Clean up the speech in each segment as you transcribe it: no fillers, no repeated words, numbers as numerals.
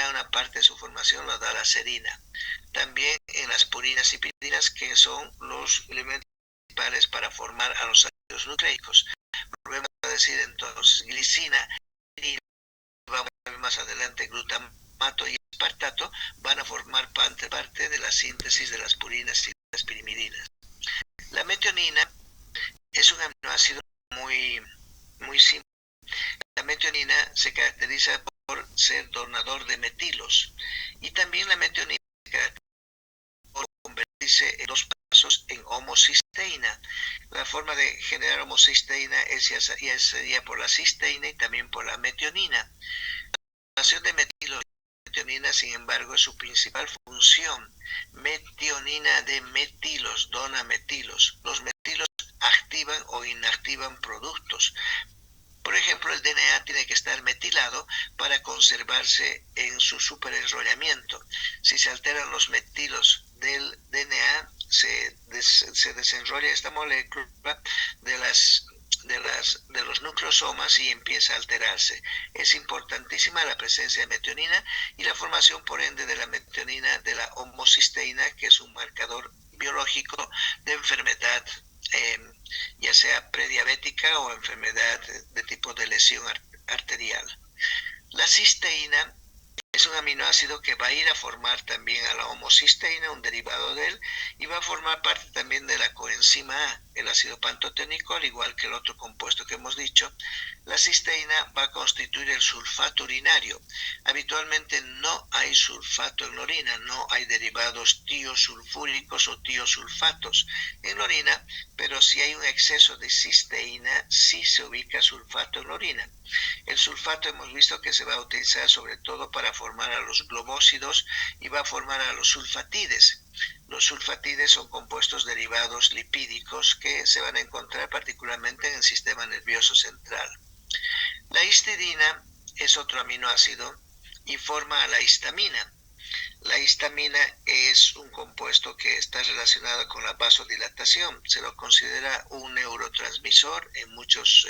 metionina, una parte de su formación la da la serina. También en las purinas y piridinas, que son los elementos principales para formar a los ácidos nucleicos. Volvemos a decir entonces, glicina, y vamos a ver más adelante, glutamato y aspartato van a formar parte de la síntesis de las purinas y las pirimidinas. La metionina es un aminoácido muy simple. La metionina se caracteriza por ser donador de metilos, y también la metionina se caracteriza por convertirse en 2 pasos en homocisteína. La forma de generar homocisteína ya sería por la cisteína y también por la metionina. La donación de metilos y metionina, sin embargo, es su principal función. Metionina de metilos, dona metilos. Los metilos activan o inactivan productos. Por ejemplo, el DNA tiene que estar metilado para conservarse en su superenrollamiento. Si se alteran los metilos del DNA, se desenrolla esta molécula de los nucleosomas y empieza a alterarse. Es importantísima la presencia de metionina y la formación, por ende, de la metionina de la homocisteína, que es un marcador biológico de enfermedad, ya sea prediabética o enfermedad de tipo de lesión arterial. La cisteína es un aminoácido que va a ir a formar también a la homocisteína, un derivado de él, y va a formar parte también de la coenzima A, el ácido pantoténico, al igual que el otro compuesto que hemos dicho. La cisteína va a constituir el sulfato urinario. Habitualmente no hay sulfato en la orina, no hay derivados tiosulfúricos o tiosulfatos en la orina, pero si hay un exceso de cisteína, sí se ubica sulfato en la orina. El sulfato hemos visto que se va a utilizar sobre todo para formar a los globósidos y va a formar a los sulfatides. Los sulfatides son compuestos derivados lipídicos que se van a encontrar particularmente en el sistema nervioso central. La histidina es otro aminoácido y forma a la histamina. La histamina es un compuesto que está relacionado con la vasodilatación. Se lo considera un neurotransmisor en muchos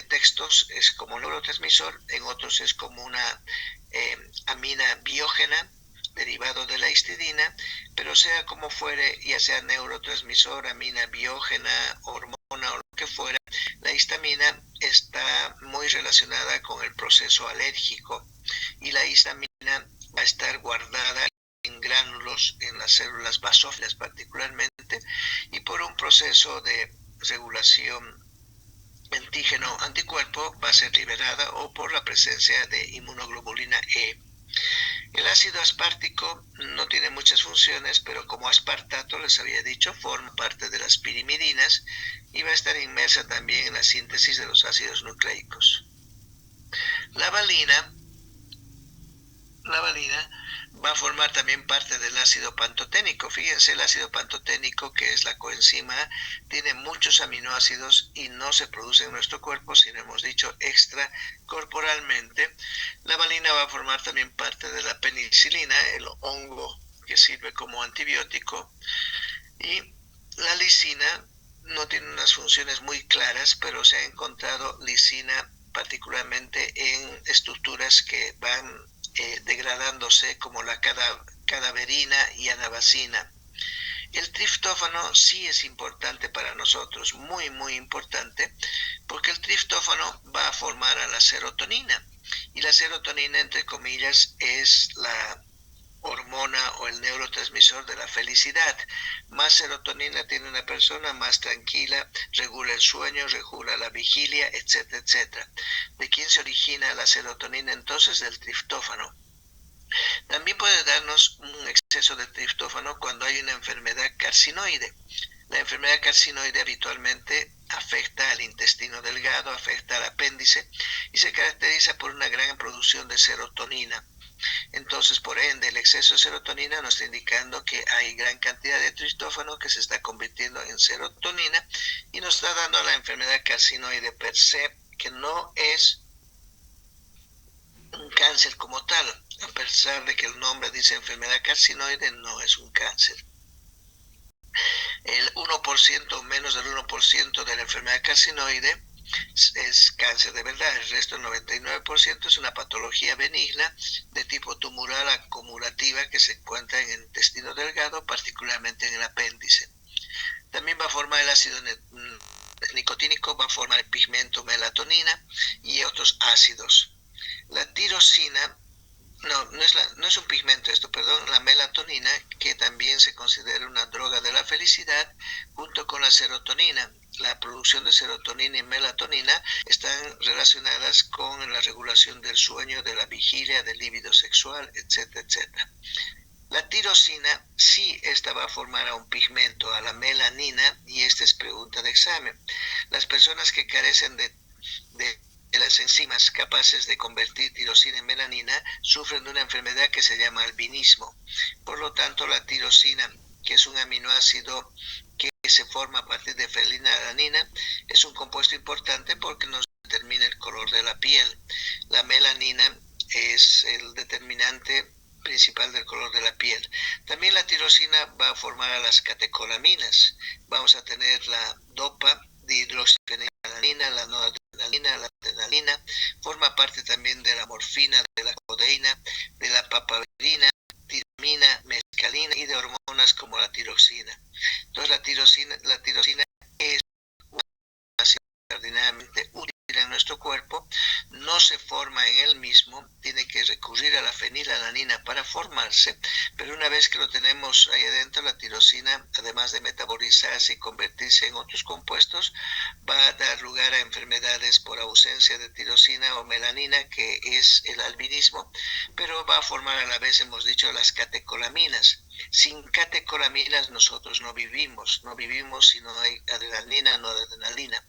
textos es como neurotransmisor, en otros es como una amina biógena derivado de la histidina, pero sea como fuere, ya sea neurotransmisor, amina biógena, hormona o lo que fuera, la histamina está muy relacionada con el proceso alérgico, y la histamina va a estar guardada en gránulos en las células basófilas particularmente, y por un proceso de regulación antígeno-anticuerpo va a ser liberada o por la presencia de inmunoglobulina E. El ácido aspartico no tiene muchas funciones, pero como aspartato, les había dicho, forma parte de las pirimidinas y va a estar inmersa también en la síntesis de los ácidos nucleicos. La valina va a formar también parte del ácido pantoténico. Fíjense, el ácido pantoténico, que es la coenzima A, tiene muchos aminoácidos y no se produce en nuestro cuerpo, sino hemos dicho extracorporalmente. La valina va a formar también parte de la penicilina, el hongo que sirve como antibiótico. Y la lisina no tiene unas funciones muy claras, pero se ha encontrado lisina particularmente en estructuras que van degradándose, como la cadaverina y anabasina. El triptófano sí es importante para nosotros, muy importante, porque el triptófano va a formar a la serotonina, y la serotonina, entre comillas, es la hormona o el neurotransmisor de la felicidad. Más serotonina tiene una persona, más tranquila, regula el sueño, regula la vigilia, etcétera, etcétera. ¿De quién se origina la serotonina entonces? Del triptófano. También puede darnos un exceso de triptófano cuando hay una enfermedad carcinoide. La enfermedad carcinoide habitualmente afecta al intestino delgado, afecta al apéndice y se caracteriza por una gran producción de serotonina. Entonces, por ende, el exceso de serotonina nos está indicando que hay gran cantidad de triptófano que se está convirtiendo en serotonina y nos está dando la enfermedad carcinoide per se, que no es un cáncer como tal. A pesar de que el nombre dice enfermedad carcinoide, no es un cáncer. El 1% o menos del 1% de la enfermedad carcinoide es cáncer de verdad. El resto, el 99%, es una patología benigna de tipo tumoral acumulativa que se encuentra en el intestino delgado, particularmente en el apéndice. También va a formar el ácido nicotínico, va a formar el pigmento melatonina y otros ácidos. La tirosina, no es un pigmento esto, perdón, la melatonina, que también se considera una droga de la felicidad, junto con la serotonina. La producción de serotonina y melatonina están relacionadas con la regulación del sueño, de la vigilia, del líbido sexual, etcétera, etcétera. La tirosina, sí, esta va a formar a un pigmento, a la melanina, y esta es pregunta de examen. Las personas que carecen de las enzimas capaces de convertir tirosina en melanina sufren de una enfermedad que se llama albinismo. Por lo tanto, la tirosina, que es un aminoácido que se forma a partir de fenilalanina, es un compuesto importante porque nos determina el color de la piel. La melanina es el determinante principal del color de la piel. También la tirosina va a formar a las catecolaminas. Vamos a tener la dopa dihidroxifenilalanina, la noradrenalina, la adrenalina, forma parte también de la morfina, de la codeína, de la papaverina, tiramina, mescalina y de hormonas como la tiroxina. Entonces la tirosina es una sustancia extraordinariamente útil en nuestro cuerpo, no se forma en él mismo, tiene que recurrir a la fenilalanina para formarse, pero una vez que lo tenemos ahí adentro, la tirosina, además de metabolizarse y convertirse en otros compuestos, va a dar lugar a enfermedades por ausencia de tirosina o melanina, que es el albinismo, pero va a formar a la vez, hemos dicho, las catecolaminas. Sin catecolaminas nosotros no vivimos si no hay adrenalina, noradrenalina.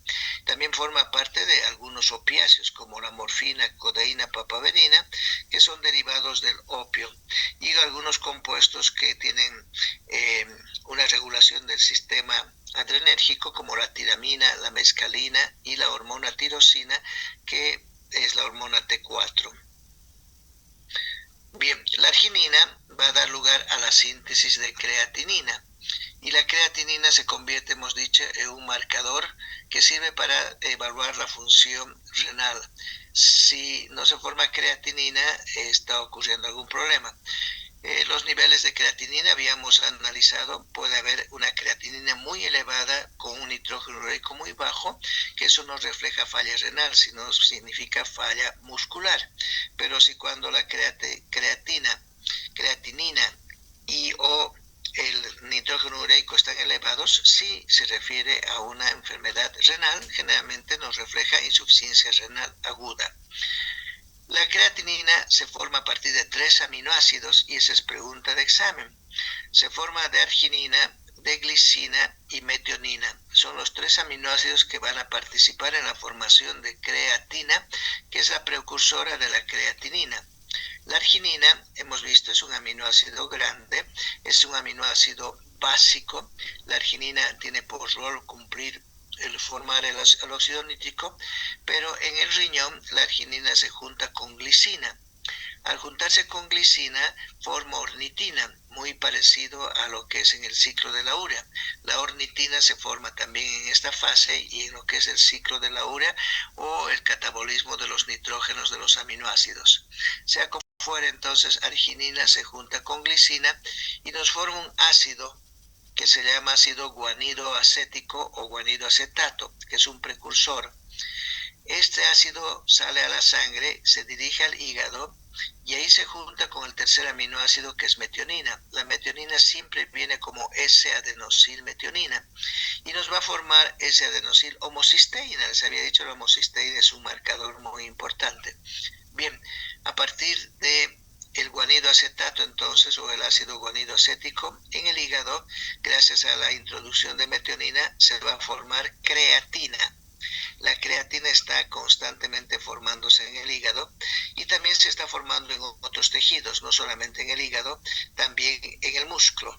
También forma parte de algunos opiáceos como la morfina, codeína, papaverina, que son derivados del opio, y algunos compuestos que tienen una regulación del sistema adrenérgico como la tiramina, la mescalina y la hormona tirosina, que es la hormona T4. Bien, la arginina va a dar lugar a la síntesis de creatinina, y la creatinina se convierte, hemos dicho, en un marcador que sirve para evaluar la función renal. Si no se forma creatinina, está ocurriendo algún problema. Los niveles de creatinina habíamos analizado, puede haber una creatinina muy elevada con un nitrógeno ureico muy bajo, que eso no refleja falla renal, sino significa falla muscular. Pero si cuando la creatinina y o el nitrógeno ureico están elevados, sí se refiere a una enfermedad renal, generalmente nos refleja insuficiencia renal aguda. La creatinina se forma a partir de 3 aminoácidos, y esa es pregunta de examen. Se forma de arginina, de glicina y metionina. Son los 3 aminoácidos que van a participar en la formación de creatina, que es la precursora de la creatinina. La arginina, hemos visto, es un aminoácido grande, es un aminoácido básico. La arginina tiene por rol cumplir el formar el óxido nítrico, pero en el riñón la arginina se junta con glicina. Al juntarse con glicina forma ornitina, muy parecido a lo que es en el ciclo de la urea. La ornitina se forma también en esta fase y en lo que es el ciclo de la urea o el catabolismo de los nitrógenos de los aminoácidos. Sea como fuera, entonces arginina se junta con glicina y nos forma un ácido que se llama ácido guanidoacético o guanidoacetato, que es un precursor. Este ácido sale a la sangre, se dirige al hígado y ahí se junta con el tercer aminoácido, que es metionina. La metionina siempre viene como S-adenosilmetionina y nos va a formar S-adenosil-homocisteína. Les había dicho, la homocisteína es un marcador muy importante. Bien, a partir de el guanidoacetato, entonces, o el ácido guanidoacético, en el hígado, gracias a la introducción de metionina, se va a formar creatina. La creatina está constantemente formándose en el hígado y también se está formando en otros tejidos, no solamente en el hígado, también en el músculo.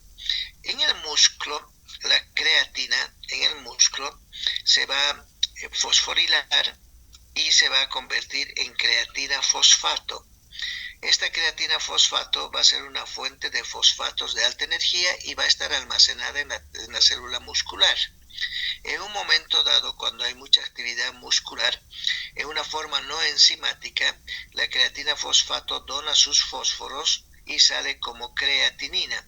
En el músculo, la creatina en el músculo se va a fosforilar y se va a convertir en creatina fosfato. Esta creatina fosfato va a ser una fuente de fosfatos de alta energía y va a estar almacenada en la célula muscular. En un momento dado, cuando hay mucha actividad muscular, en una forma no enzimática, la creatina fosfato dona sus fósforos y sale como creatinina.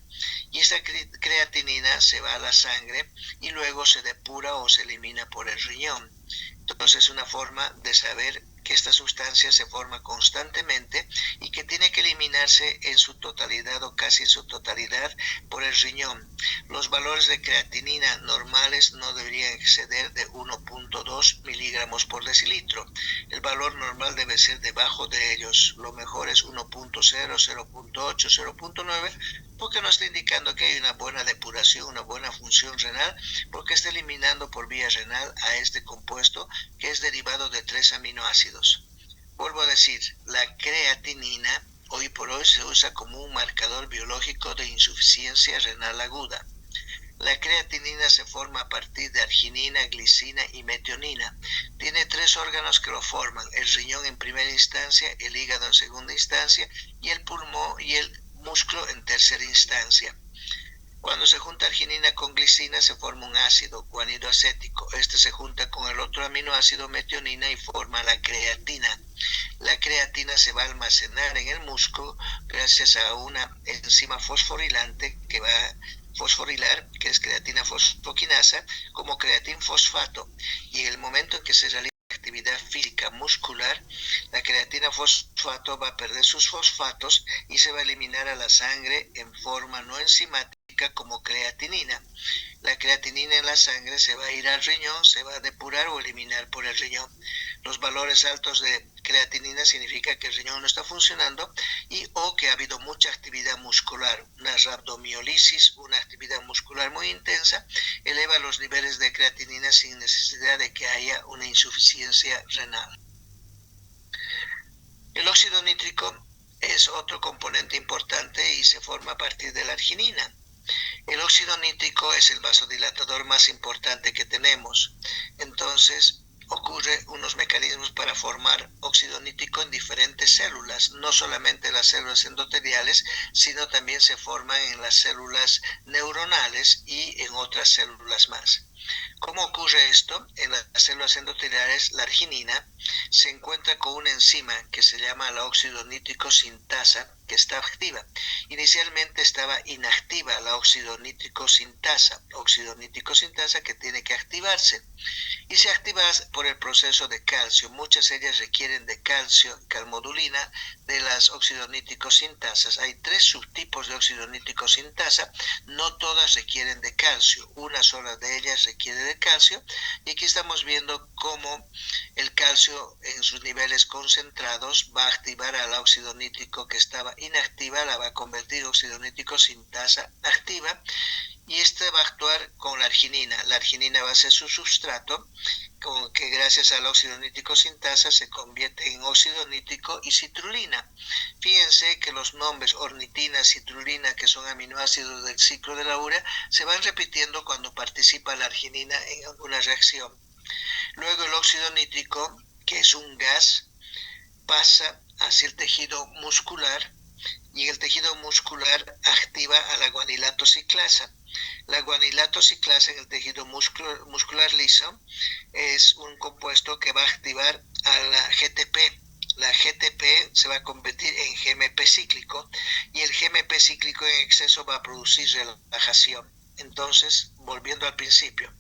Y esa creatinina se va a la sangre y luego se depura o se elimina por el riñón. Entonces es una forma de saber que esta sustancia se forma constantemente y que tiene que eliminarse en su totalidad o casi en su totalidad por el riñón. Los valores de creatinina normales no deberían exceder de 1.2 miligramos por decilitro. El valor normal debe ser debajo de ellos. Lo mejor es 1.0, 0.8, 0.9, porque nos está indicando que hay una buena depuración, una buena función renal, porque está eliminando por vía renal a este compuesto que es derivado de 3 aminoácidos. Vuelvo a decir, la creatinina hoy por hoy se usa como un marcador biológico de insuficiencia renal aguda. La creatinina se forma a partir de arginina, glicina y metionina. Tiene 3 órganos que lo forman: el riñón en primera instancia, el hígado en segunda instancia y el pulmón y el músculo en tercera instancia. Cuando se junta arginina con glicina se forma un ácido guanido acético. Este se junta con el otro aminoácido metionina y forma la creatina. La creatina se va a almacenar en el músculo gracias a una enzima fosforilante que va a fosforilar, que es creatina fosfoquinasa, como creatinfosfato. Y en el momento en que se realiza actividad física muscular, la creatina fosfato va a perder sus fosfatos y se va a eliminar a la sangre en forma no enzimática como creatinina. La creatinina en la sangre se va a ir al riñón, se va a depurar o eliminar por el riñón. Los valores altos de creatinina significa que el riñón no está funcionando y o que ha habido mucha actividad muscular. Una rhabdomiolisis, una actividad muscular muy intensa, eleva los niveles de creatinina sin necesidad de que haya una insuficiencia renal. El óxido nítrico es otro componente importante y se forma a partir de la arginina. El óxido nítrico es el vasodilatador más importante que tenemos. Entonces, ocurre unos mecanismos para formar óxido nítrico en diferentes células, no solamente las células endoteliales, sino también se forman en las células neuronales y en otras células más. ¿Cómo ocurre esto? En las células endoteliales, la arginina se encuentra con una enzima que se llama la óxido nítrico sintasa, que está activa. Inicialmente estaba inactiva la óxido nítrico sintasa que tiene que activarse. Y se activa por el proceso de calcio. Muchas de ellas requieren de calcio, calmodulina, de las óxido nítrico sintasas. Hay 3 subtipos de óxido nítrico sintasa, no todas requieren de calcio, una sola de ellas requiere de calcio, y aquí estamos viendo cómo el calcio en sus niveles concentrados va a activar al óxido nítrico que estaba inactiva, la va a convertir en óxido nítrico sintasa activa, y este va a actuar con la arginina. La arginina va a ser su substrato, que gracias al óxido nítrico sintasa se convierte en óxido nítrico y citrulina. Fíjense que los nombres ornitina, citrulina, que son aminoácidos del ciclo de la urea, se van repitiendo cuando participa la arginina en alguna reacción. Luego el óxido nítrico, que es un gas, pasa hacia el tejido muscular y en el tejido muscular activa a la guanilato ciclasa. La guanilato ciclasa en el tejido muscular liso es un compuesto que va a activar a la GTP. La GTP se va a convertir en GMP cíclico y el GMP cíclico en exceso va a producir relajación. Entonces, volviendo al principio,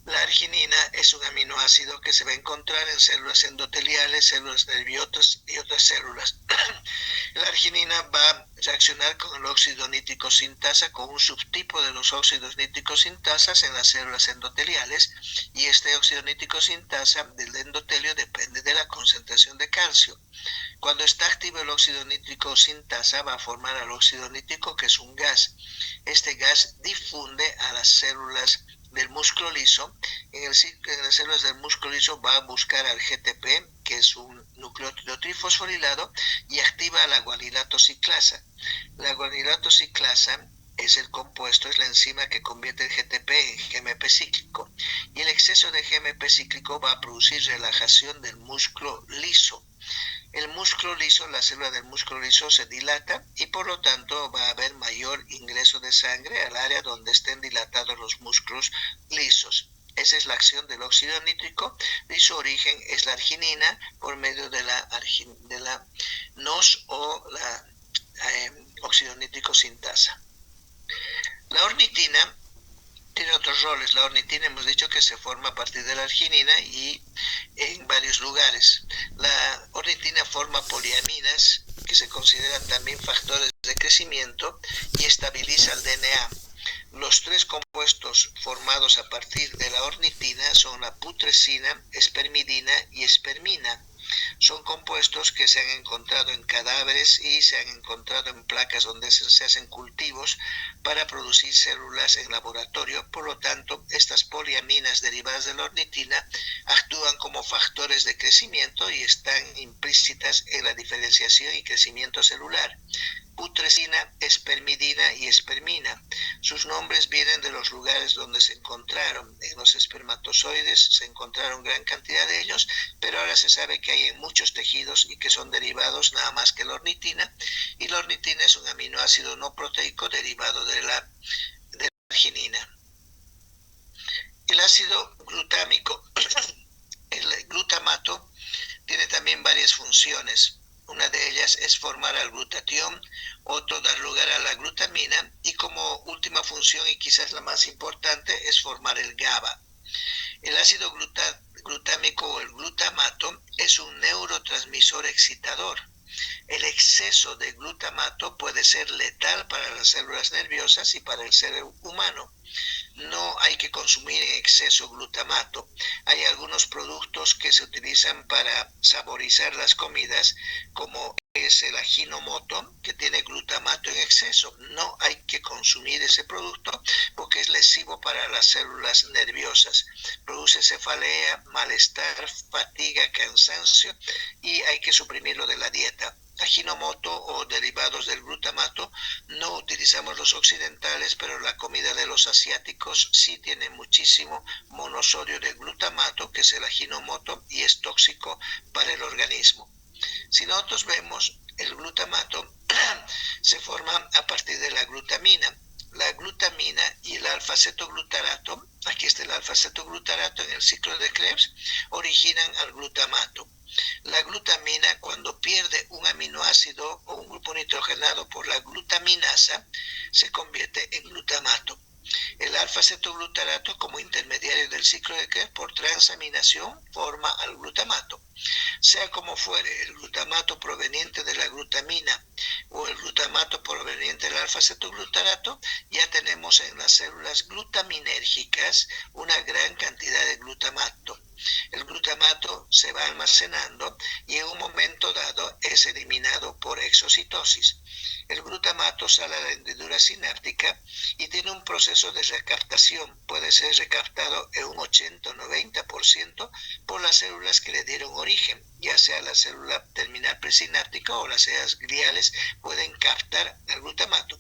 la arginina es un aminoácido que se va a encontrar en células endoteliales, células nerviosas y otras células. La arginina va a reaccionar con el óxido nítrico sintasa, con un subtipo de los óxidos nítricos sintasas en las células endoteliales, y este óxido nítrico sintasa del endotelio depende de la concentración de calcio. Cuando está activo el óxido nítrico sintasa va a formar al óxido nítrico, que es un gas. Este gas difunde a las células del músculo liso. En las células del músculo liso va a buscar al GTP, que es un nucleótido trifosforilado, y activa la guanilato ciclasa. La guanilato ciclasa es el compuesto, es la enzima que convierte el GTP en GMP cíclico. Y el exceso de GMP cíclico va a producir relajación del músculo liso. El músculo liso, la célula del músculo liso se dilata y por lo tanto va a haber mayor ingreso de sangre al área donde estén dilatados los músculos lisos. Esa es la acción del óxido nítrico y su origen es la arginina por medio de la NOS o la óxido nítrico sintasa. La ornitina tiene otros roles. La ornitina hemos dicho que se forma a partir de la arginina y en varios lugares. La ornitina forma poliaminas que se consideran también factores de crecimiento y estabiliza el DNA. Los tres compuestos formados a partir de la ornitina son la putrescina, espermidina y espermina. Son compuestos que se han encontrado en cadáveres y se han encontrado en placas donde se hacen cultivos para producir células en laboratorio. Por lo tanto, estas poliaminas derivadas de la ornitina actúan como factores de crecimiento y están implícitas en la diferenciación y crecimiento celular. Putrescina, espermidina y espermina. Sus nombres vienen de los lugares donde se encontraron. En los espermatozoides se encontraron gran cantidad de ellos, pero ahora se sabe que hay en muchos tejidos y que son derivados nada más que la ornitina, y la ornitina es un aminoácido no proteico derivado de la arginina. El ácido glutámico, el glutamato, tiene también varias funciones. Una de ellas es formar al glutatión, otro dar lugar a la glutamina y como última función y quizás la más importante es formar el GABA. El ácido glutámico o el glutamato es un neurotransmisor excitador. El exceso de glutamato puede ser letal para las células nerviosas y para el ser humano. No hay que consumir en exceso glutamato. Hay algunos productos que se utilizan para saborizar las comidas, como es el Ajinomoto, que tiene glutamato en exceso. No hay que consumir ese producto porque es lesivo para las células nerviosas. Produce cefalea, malestar, fatiga, cansancio y hay que suprimirlo de la dieta. Ajinomoto o derivados del glutamato no utilizamos los occidentales, pero la comida de los asiáticos sí tiene muchísimo monosodio de glutamato, que es el ajinomoto, y es tóxico para el organismo. Si nosotros vemos, el glutamato se forma a partir de la glutamina. La glutamina y el alfa-cetoglutarato, aquí está el alfa-cetoglutarato en el ciclo de Krebs, originan al glutamato. La glutamina, cuando pierde un aminoácido o un grupo nitrogenado por la glutaminasa, se convierte en glutamato. El alfa-cetoglutarato, como intermediario del ciclo de Krebs, por transaminación, forma al glutamato. Sea como fuere, el glutamato proveniente de la glutamina o el glutamato proveniente del alfa-cetoglutarato, ya tenemos en las células glutaminérgicas una gran cantidad de glutamato. El glutamato se va almacenando y en un momento dado es eliminado por exocitosis. El glutamato sale a la hendidura sináptica y tiene un proceso de recaptación. Puede ser recaptado en un 80 o 90% por las células que le dieron origen, ya sea la célula terminal presináptica o las células gliales pueden captar el glutamato.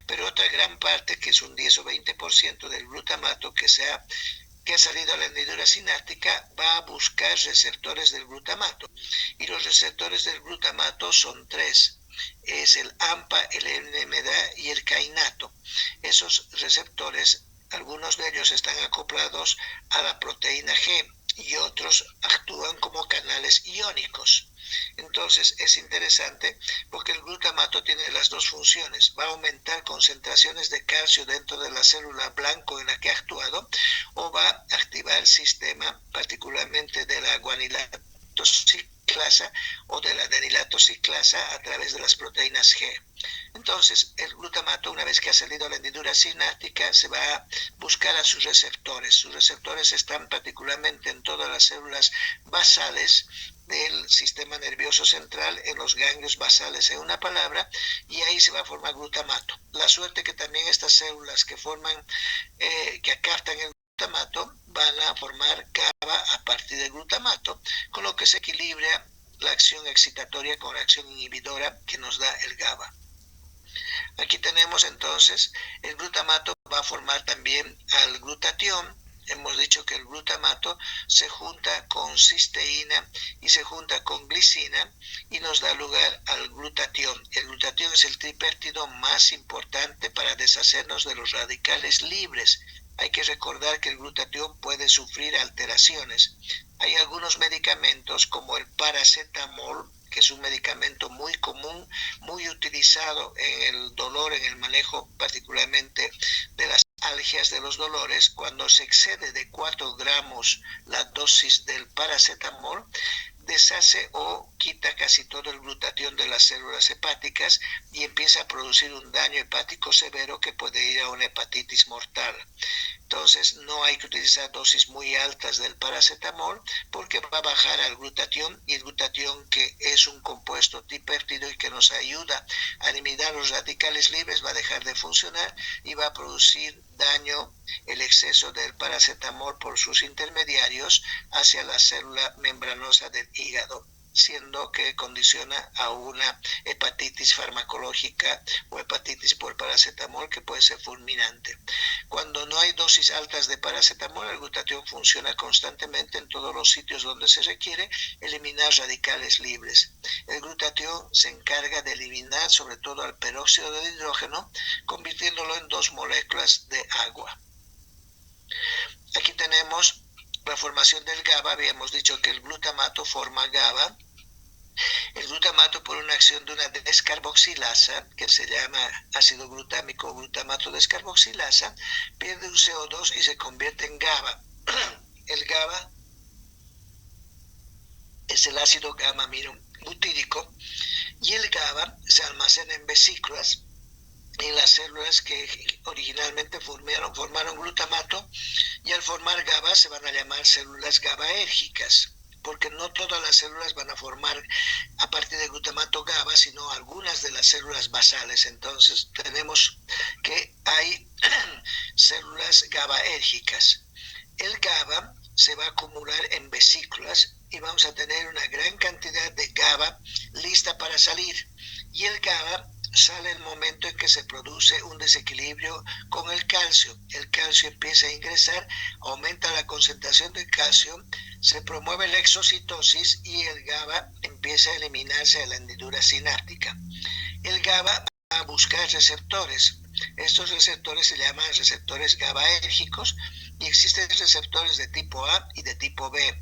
Pero otra gran parte, que es un 10 o 20% del glutamato que ha salido a la hendidura sináptica, va a buscar receptores del glutamato. Y los receptores del glutamato son tres. Es el AMPA, el NMDA y el kainato. Esos receptores, algunos de ellos están acoplados a la proteína G y otros actúan como canales iónicos. Entonces es interesante porque el glutamato tiene las dos funciones. Va a aumentar concentraciones de calcio dentro de la célula blanco en la que ha actuado, o va a activar el sistema particularmente de la guanilatociclasa o de la denilatociclasa a través de las proteínas G. Entonces, el glutamato, una vez que ha salido a la hendidura sináptica, se va a buscar a sus receptores. Sus receptores están particularmente en todas las células basales del sistema nervioso central, en los ganglios basales, en una palabra, y ahí se va a formar glutamato. La suerte que también estas células que captan el glutamato van a formar GABA a partir del glutamato, con lo que se equilibra la acción excitatoria con la acción inhibidora que nos da el GABA. Aquí tenemos entonces, el glutamato va a formar también al glutatión. Hemos dicho que el glutamato se junta con cisteína y se junta con glicina y nos da lugar al glutatión. El glutatión es el tripéptido más importante para deshacernos de los radicales libres. Hay que recordar que el glutatión puede sufrir alteraciones. Hay algunos medicamentos como el paracetamol, que es un medicamento muy común, muy utilizado en el dolor, en el manejo particularmente de las algias de los dolores. Cuando se excede de 4 gramos la dosis del paracetamol, deshace o quita casi todo el glutatión de las células hepáticas y empieza a producir un daño hepático severo que puede ir a una hepatitis mortal. Entonces no hay que utilizar dosis muy altas del paracetamol porque va a bajar al glutatión, y el glutatión, que es un compuesto dipéptido y que nos ayuda a eliminar los radicales libres, va a dejar de funcionar y va a producir daño el exceso del paracetamol por sus intermediarios hacia la célula membranosa del hígado, siendo que condiciona a una hepatitis farmacológica o hepatitis por paracetamol que puede ser fulminante. Cuando no hay dosis altas de paracetamol, el glutatión funciona constantemente en todos los sitios donde se requiere eliminar radicales libres. El glutatión se encarga de eliminar sobre todo al peróxido de hidrógeno, convirtiéndolo en 2 moléculas de agua. Aquí tenemos la formación del GABA. Habíamos dicho que el glutamato forma GABA. El glutamato, por una acción de una descarboxilasa, que se llama ácido glutámico o glutamato descarboxilasa, pierde un CO2 y se convierte en GABA. El GABA es el ácido gamma-amino butírico, y el GABA se almacena en vesículas en las células que originalmente formaron glutamato, y al formar GABA se van a llamar células GABAérgicas, porque no todas las células van a formar a partir de glutamato GABA, sino algunas de las células basales. Entonces tenemos que hay células GABAérgicas. El GABA se va a acumular en vesículas y vamos a tener una gran cantidad de GABA lista para salir, y el GABA sale el momento en que se produce un desequilibrio con el calcio. El calcio empieza a ingresar, aumenta la concentración de calcio, se promueve la exocitosis y el GABA empieza a eliminarse de la hendidura sináptica. El GABA va a buscar receptores. Estos receptores se llaman receptores GABAérgicos, y existen receptores de tipo A y de tipo B.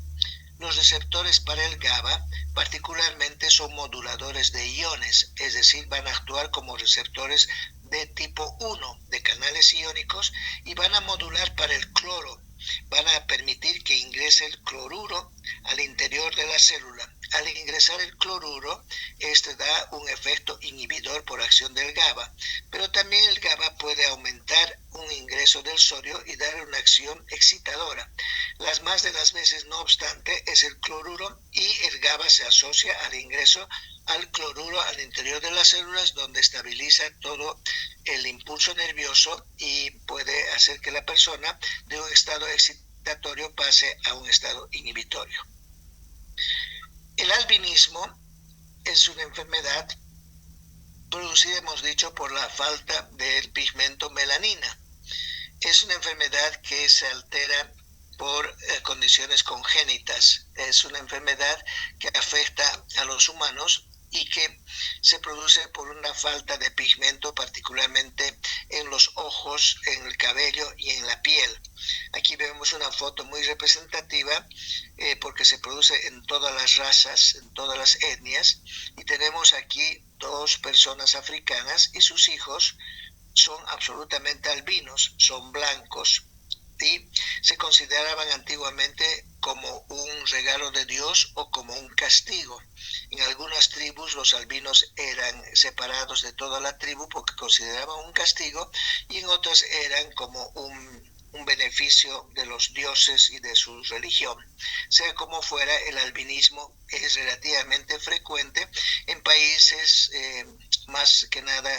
Los receptores para el GABA particularmente son moduladores de iones, es decir, van a actuar como receptores de tipo 1 de canales iónicos, y van a modular para el cloro. Van a permitir que ingrese el cloruro al interior de la célula. Al ingresar el cloruro, este da un efecto inhibidor por acción del GABA, pero también el GABA puede aumentar un ingreso del sodio y darle una acción excitadora. Las más de las veces, no obstante, es el cloruro, y el GABA se asocia al ingreso al cloruro al interior de las células, donde estabiliza todo el impulso nervioso y puede hacer que la persona de un estado excitatorio pase a un estado inhibitorio. El albinismo es una enfermedad producida, hemos dicho, por la falta del pigmento melanina. Es una enfermedad que se altera por condiciones congénitas. Es una enfermedad que afecta a los humanos y que se produce por una falta de pigmento, particularmente en los ojos, en el cabello y en la piel. Aquí vemos una foto muy representativa porque se produce en todas las razas, en todas las etnias, y tenemos aquí 2 personas africanas y sus hijos son absolutamente albinos, son blancos, y se consideraban antiguamente como un regalo de Dios o como un castigo. En algunas tribus los albinos eran separados de toda la tribu porque consideraban un castigo, y en otras eran como un beneficio de los dioses y de su religión. Sea como fuera, el albinismo es relativamente frecuente en países más que nada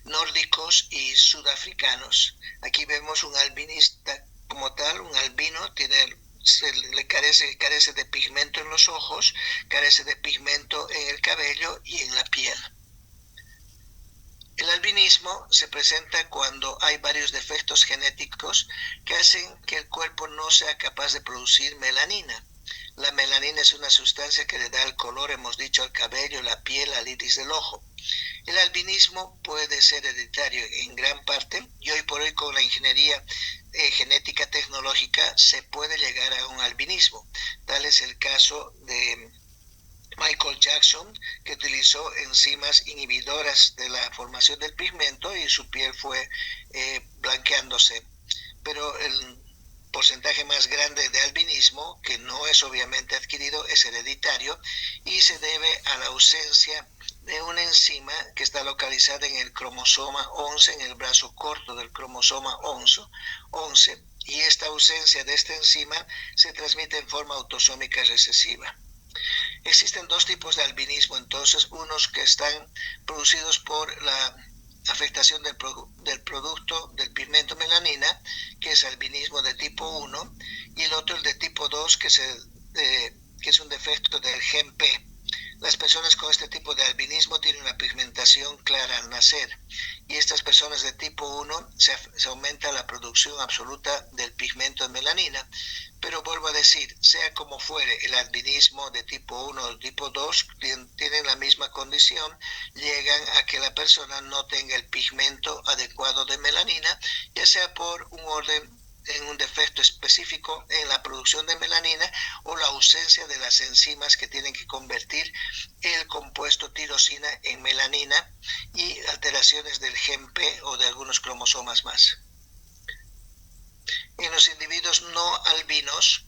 nórdicos y sudafricanos. Aquí vemos un albinista como tal, un albino, carece de pigmento en los ojos, carece de pigmento en el cabello y en la piel. El albinismo se presenta cuando hay varios defectos genéticos que hacen que el cuerpo no sea capaz de producir melanina. La melanina es una sustancia que le da el color, hemos dicho, al cabello, la piel, al iris del ojo. El albinismo puede ser hereditario en gran parte y hoy por hoy con la ingeniería genética tecnológica se puede llegar a un albinismo. Tal es el caso de Michael Jackson, que utilizó enzimas inhibidoras de la formación del pigmento y su piel fue blanqueándose. Pero el porcentaje más grande de albinismo, que no es obviamente adquirido, es hereditario y se debe a la ausencia de una enzima que está localizada en el cromosoma 11, en el brazo corto del cromosoma 11, y esta ausencia de esta enzima se transmite en forma autosómica recesiva. Existen dos tipos de albinismo, entonces, unos que están producidos por la afectación del producto del pigmento melanina, que es albinismo de tipo 1, y el otro el de tipo 2, que es un defecto del gen P. Las personas con este tipo de albinismo tienen una pigmentación clara al nacer y estas personas de tipo 1 se aumenta la producción absoluta del pigmento de melanina, pero vuelvo a decir, sea como fuere, el albinismo de tipo 1 o tipo 2 tienen la misma condición, llegan a que la persona no tenga el pigmento adecuado de melanina, ya sea por un orden en un defecto específico en la producción de melanina o la ausencia de las enzimas que tienen que convertir el compuesto tirosina en melanina y alteraciones del gen P o de algunos cromosomas más. En los individuos no albinos,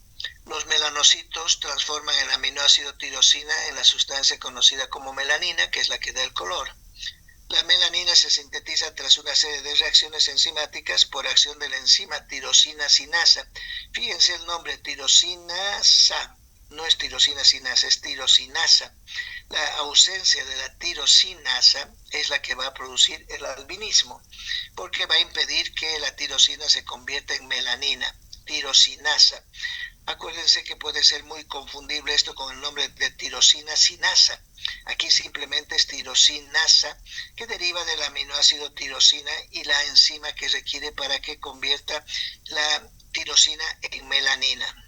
los melanocitos transforman el aminoácido tirosina en la sustancia conocida como melanina, que es la que da el color. La melanina se sintetiza tras una serie de reacciones enzimáticas por acción de la enzima tirosina sinasa. Fíjense el nombre, tirosinasa. No es tirosina sinasa, es tirosinasa. La ausencia de la tirosinasa es la que va a producir el albinismo, porque va a impedir que la tirosina se convierta en melanina, tirosinasa. Acuérdense que puede ser muy confundible esto con el nombre de tirosina sinasa. Aquí simplemente es tirosinasa, que deriva del aminoácido tirosina y la enzima que requiere para que convierta la tirosina en melanina.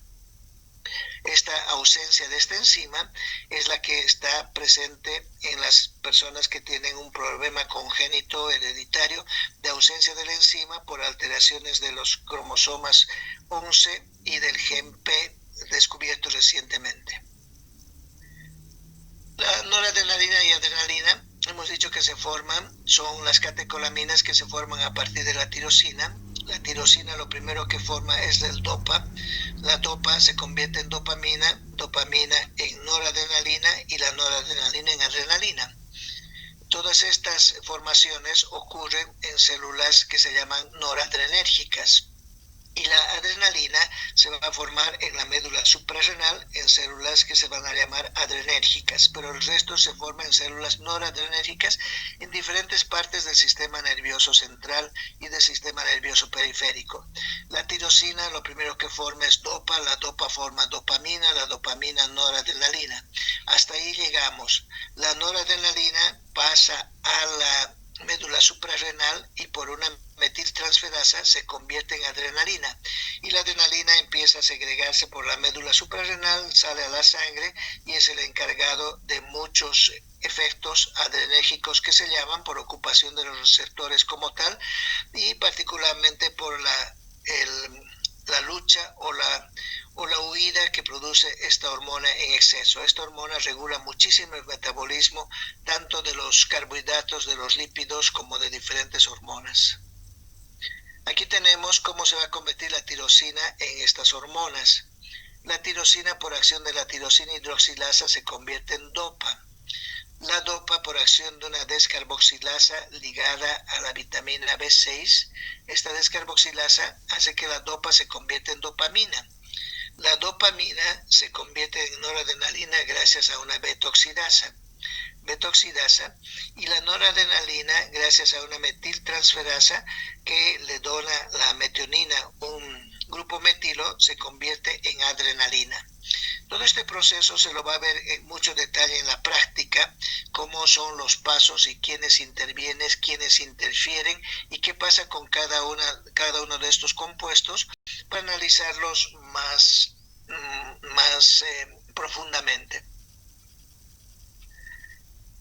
Esta ausencia de esta enzima es la que está presente en las personas que tienen un problema congénito hereditario de ausencia de la enzima por alteraciones de los cromosomas 11 y del gen P descubiertos recientemente. La noradrenalina y adrenalina, hemos dicho que se forman, son las catecolaminas que se forman a partir de la tirosina. La tirosina lo primero que forma es el DOPA. La DOPA se convierte en dopamina, dopamina en noradrenalina y la noradrenalina en adrenalina. Todas estas formaciones ocurren en células que se llaman noradrenérgicas. Y la adrenalina se va a formar en la médula suprarrenal en células que se van a llamar adrenérgicas, pero el resto se forma en células noradrenérgicas en diferentes partes del sistema nervioso central y del sistema nervioso periférico. La tirosina lo primero que forma es DOPA, la DOPA forma dopamina, la dopamina noradrenalina. Hasta ahí llegamos. La noradrenalina pasa a la médula suprarrenal y por una metiltransferasa se convierte en adrenalina y la adrenalina empieza a segregarse por la médula suprarrenal, sale a la sangre y es el encargado de muchos efectos adrenérgicos que se llaman por ocupación de los receptores como tal y particularmente por la lucha o la huida que produce esta hormona en exceso. Esta hormona regula muchísimo el metabolismo tanto de los carbohidratos, de los lípidos, como de diferentes hormonas. Aquí tenemos cómo se va a convertir la tirosina en estas hormonas. La tirosina por acción de la tirosina hidroxilasa se convierte en DOPA. La DOPA por acción de una descarboxilasa ligada a la vitamina B6. Esta descarboxilasa hace que la DOPA se convierta en dopamina. La dopamina se convierte en noradrenalina gracias a una beta-oxidasa y la noradrenalina gracias a una metiltransferasa que le dona la metionina, un grupo metilo, se convierte en adrenalina. Todo este proceso se lo va a ver en mucho detalle en la práctica, cómo son los pasos y quiénes intervienen, quiénes interfieren y qué pasa con cada uno de estos compuestos para analizarlos más profundamente.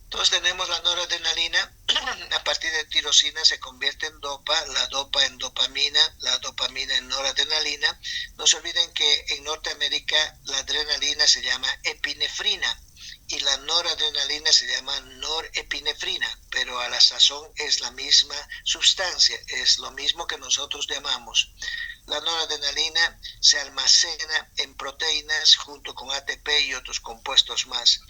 Entonces tenemos la noradrenalina, a partir de tirosina se convierte en dopa, la dopa en dopamina, la dopamina en noradrenalina. No se olviden que en Norteamérica la adrenalina se llama epinefrina y la noradrenalina se llama norepinefrina, pero a la sazón es la misma sustancia, es lo mismo que nosotros llamamos. La noradrenalina se almacena en proteínas junto con ATP y otros compuestos más.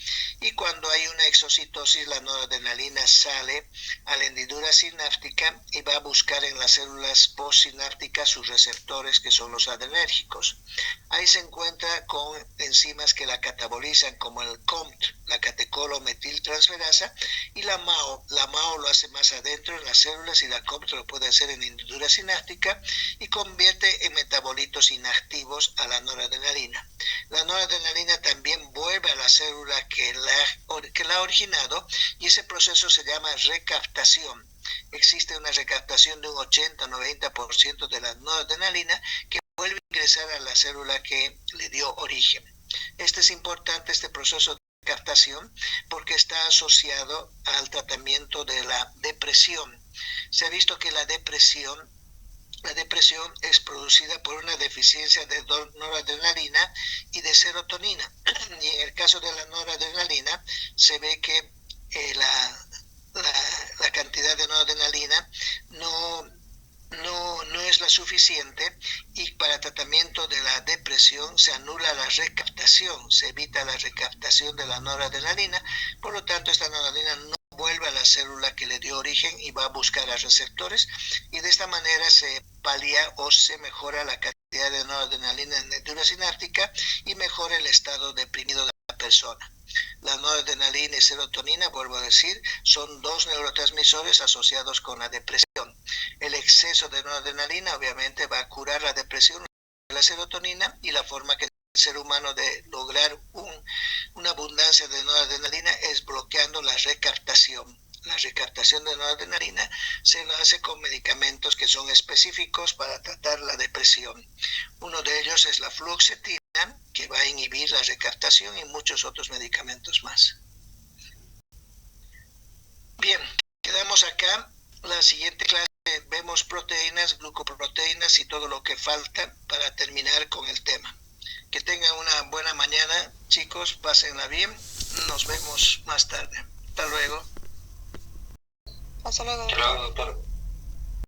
Y cuando hay una exocitosis, la noradrenalina sale a la hendidura sináptica y va a buscar en las células postsinápticas sus receptores, que son los adrenérgicos. Ahí se encuentra con enzimas que la catabolizan, como el COMT, la catecolometiltransferasa, y la MAO. La MAO lo hace más adentro en las células y la COMT lo puede hacer en hendidura sináptica y convierte en metabolitos inactivos a la noradrenalina. La noradrenalina también vuelve a la célula que la ha originado y ese proceso se llama recaptación. Existe una recaptación de un 80-90% de la noradrenalina que vuelve a ingresar a la célula que le dio origen. Este es importante, este proceso de recaptación, porque está asociado al tratamiento de la depresión. Se ha visto que la depresión es producida por una deficiencia de noradrenalina y de serotonina. Y en el caso de la noradrenalina se ve que la cantidad de noradrenalina no es la suficiente, y para tratamiento de la depresión se anula la recaptación, se evita la recaptación de la noradrenalina, por lo tanto esta noradrenalina no vuelve a la célula que le dio origen y va a buscar a receptores, y de esta manera se palía o se mejora la cantidad de noradrenalina en la hendidura sináptica y mejora el estado deprimido de la persona. La noradrenalina y serotonina, vuelvo a decir, son dos neurotransmisores asociados con la depresión. El exceso de noradrenalina obviamente va a curar la depresión de la serotonina, y la forma que el ser humano de lograr una abundancia de noradrenalina es bloqueando la recaptación. La recaptación de noradrenalina se lo hace con medicamentos que son específicos para tratar la depresión. Uno de ellos es la fluoxetina, que va a inhibir la recaptación, y muchos otros medicamentos más. Bien, quedamos acá. La siguiente clase vemos proteínas, glucoproteínas y todo lo que falta para terminar con el tema. Que tengan una buena mañana, chicos, pásenla bien. Nos vemos más tarde. Hasta luego. Hasta luego, doctor.